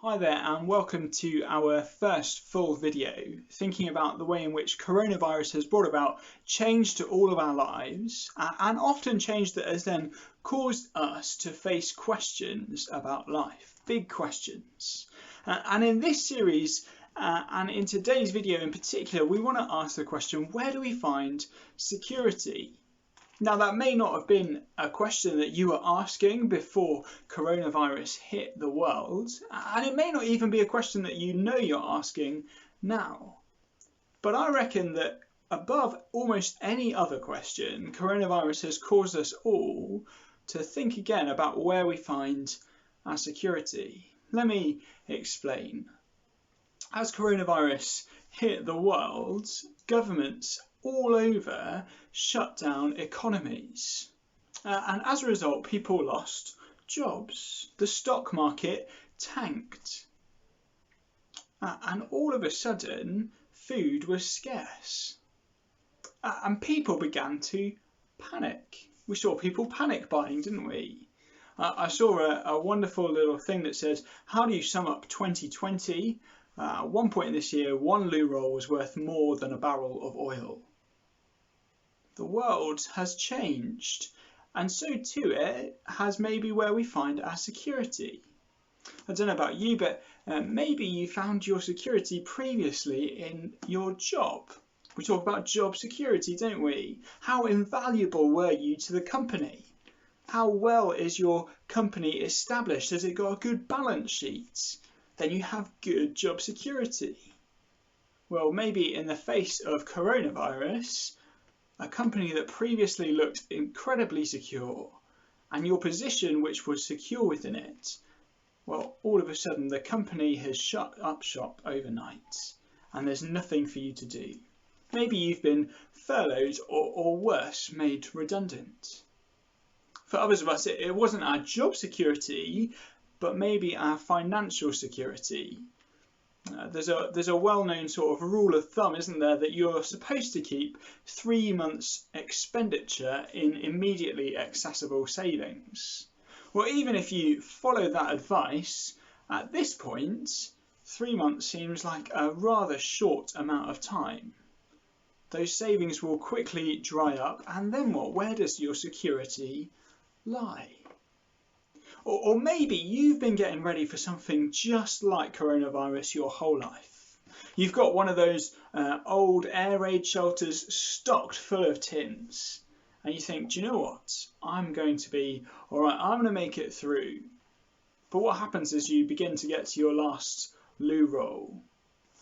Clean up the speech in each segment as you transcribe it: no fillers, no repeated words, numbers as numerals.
Hi there and welcome to our first full video thinking about the way in which coronavirus has brought about change to all of our lives and often change that has then caused us to face questions about life, big questions. And in this series and in today's video in particular, we want to ask the question, where do we find security? Now, that may not have been a question that you were asking before coronavirus hit the world, and it may not even be a question that you know you're asking now. But I reckon that above almost any other question, coronavirus has caused us all to think again about where we find our security. Let me explain. As coronavirus hit the world, governments all over shut down economies. And as a result, people lost jobs. The stock market tanked. And all of a sudden, food was scarce. And people began to panic. We saw people panic buying, didn't we? I saw a wonderful little thing that says, how do you sum up 2020? At one point this year, one loo roll was worth more than a barrel of oil. The world has changed, and so too it has maybe where we find our security. I don't know about you, but maybe you found your security previously in your job. We talk about job security, don't we? How invaluable were you to the company? How well is your company established? Has it got a good balance sheet? Then you have good job security. Well, maybe in the face of coronavirus, a company that previously looked incredibly secure, and your position which was secure within it, well, all of a sudden the company has shut up shop overnight and there's nothing for you to do. Maybe you've been furloughed or worse, made redundant. For others of us, it wasn't our job security, but maybe our financial security. There's a well-known sort of rule of thumb, isn't there, that you're supposed to keep 3 months' expenditure in immediately accessible savings. Well, even if you follow that advice, at this point, 3 months seems like a rather short amount of time. Those savings will quickly dry up, and then what? Where does your security lie? Or maybe you've been getting ready for something just like coronavirus your whole life. You've got one of those old air raid shelters stocked full of tins. And you think, do you know what? I'm going to be, all right, I'm going to make it through. But what happens is you begin to get to your last loo roll.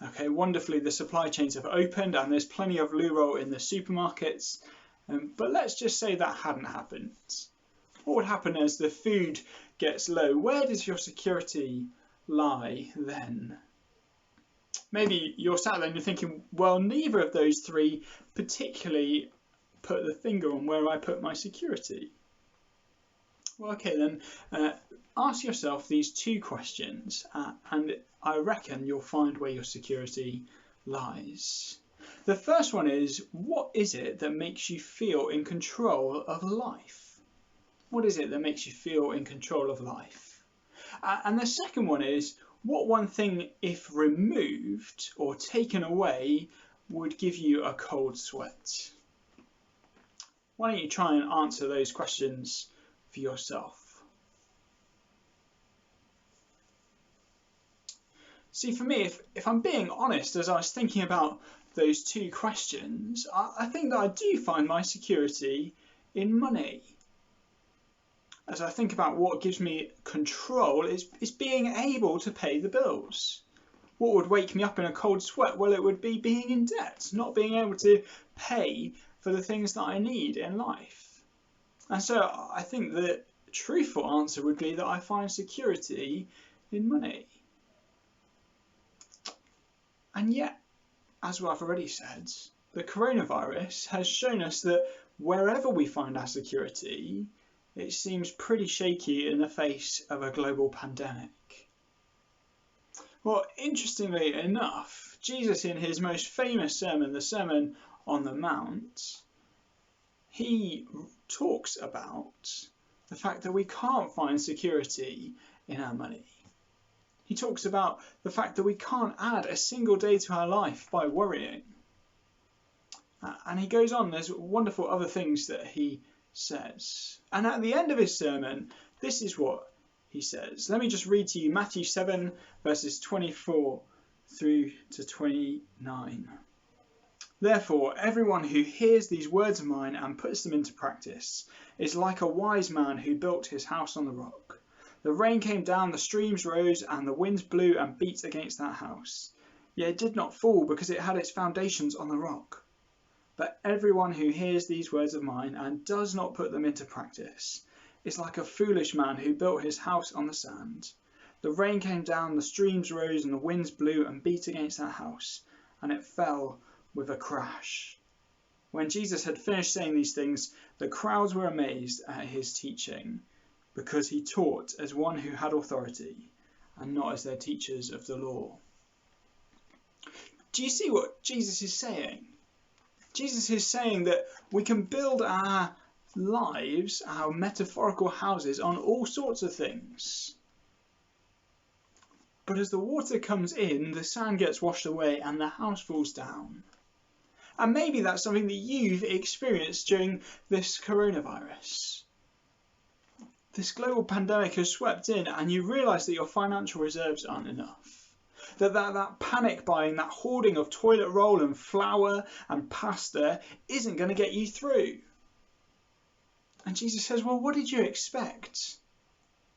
Okay, wonderfully, the supply chains have opened and there's plenty of loo roll in the supermarkets. But let's just say that hadn't happened. What would happen as the food gets low? Where does your security lie then? Maybe you're sat there and you're thinking, well, neither of those three particularly put the finger on where I put my security. Well, okay, then ask yourself these two questions and I reckon you'll find where your security lies. The first one is, what is it that makes you feel in control of life? What is it that makes you feel in control of life? And the second one is, what one thing, if removed or taken away, would give you a cold sweat? Why don't you try and answer those questions for yourself? See, for me, if I'm being honest, as I was thinking about those two questions, I think that I do find my security in money. As I think about what gives me control, is being able to pay the bills. What would wake me up in a cold sweat? Well, it would be being in debt, not being able to pay for the things that I need in life. And so I think the truthful answer would be that I find security in money. And yet, as I've already said, the coronavirus has shown us that wherever we find our security, it seems pretty shaky in the face of a global pandemic. Well, interestingly enough, Jesus in his most famous sermon, the Sermon on the Mount, he talks about the fact that we can't find security in our money. He talks about the fact that we can't add a single day to our life by worrying. And he goes on, there's wonderful other things that he says. And at the end of his sermon, this is what he says. Let me just read to you Matthew 7, verses 24 through to 29. Therefore, everyone who hears these words of mine and puts them into practice is like a wise man who built his house on the rock. The rain came down, the streams rose, and the winds blew and beat against that house. Yet it did not fall because it had its foundations on the rock. But everyone who hears these words of mine and does not put them into practice is like a foolish man who built his house on the sand. The rain came down, the streams rose, and the winds blew and beat against that house, and it fell with a crash. When Jesus had finished saying these things, the crowds were amazed at his teaching, because he taught as one who had authority and not as their teachers of the law. Do you see what Jesus is saying? Jesus is saying that we can build our lives, our metaphorical houses, on all sorts of things. But as the water comes in, the sand gets washed away and the house falls down. And maybe that's something that you've experienced during this coronavirus. This global pandemic has swept in and you realise that your financial reserves aren't enough. That panic buying, that hoarding of toilet roll and flour and pasta isn't going to get you through. And Jesus says, well, what did you expect?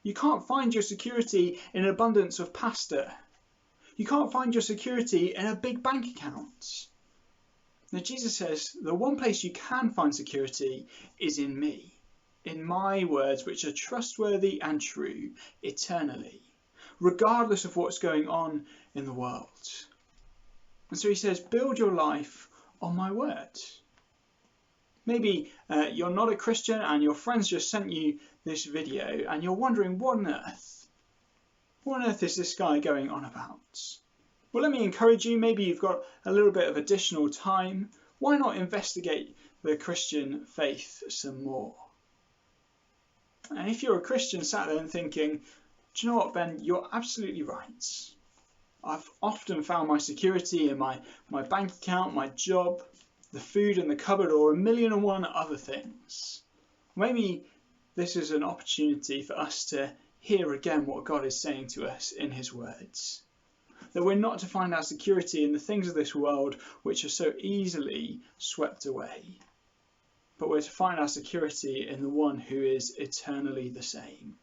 You can't find your security in an abundance of pasta. You can't find your security in a big bank account. Now Jesus says, the one place you can find security is in me, in my words, which are trustworthy and true eternally, regardless of what's going on in the world. And so he says, build your life on my word. Maybe you're not a Christian and your friends just sent you this video and you're wondering, what on earth is this guy going on about? Well, let me encourage you, maybe you've got a little bit of additional time. Why not investigate the Christian faith some more? And if you're a Christian sat there and thinking, do you know what, Ben, you're absolutely right. I've often found my security in my bank account, my job, the food in the cupboard, or 1,000,001 other things. Maybe this is an opportunity for us to hear again what God is saying to us in his words. That we're not to find our security in the things of this world which are so easily swept away, but we're to find our security in the one who is eternally the same.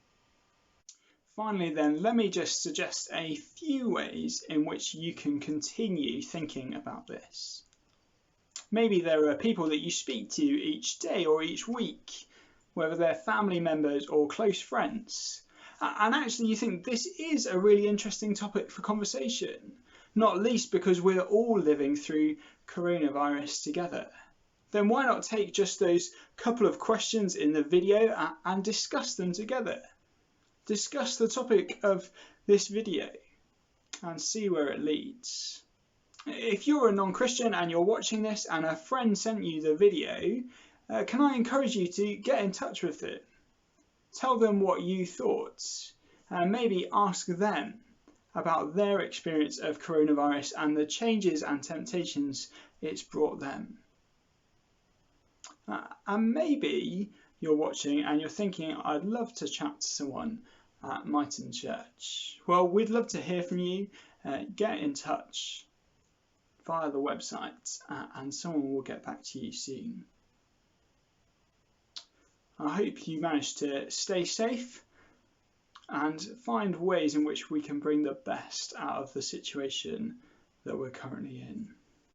Finally then, let me just suggest a few ways in which you can continue thinking about this. Maybe there are people that you speak to each day or each week, whether they're family members or close friends, and actually you think this is a really interesting topic for conversation, not least because we're all living through coronavirus together. Then why not take just those couple of questions in the video and discuss them together? Discuss the topic of this video and see where it leads. If you're a non-Christian and you're watching this and a friend sent you the video, can I encourage you to get in touch with them? Tell them what you thought and maybe ask them about their experience of coronavirus and the changes and temptations it's brought them. And maybe you're watching and you're thinking, I'd love to chat to someone at Myton Church. Well, we'd love to hear from you. Get in touch via the website and someone will get back to you soon. I hope you manage to stay safe and find ways in which we can bring the best out of the situation that we're currently in.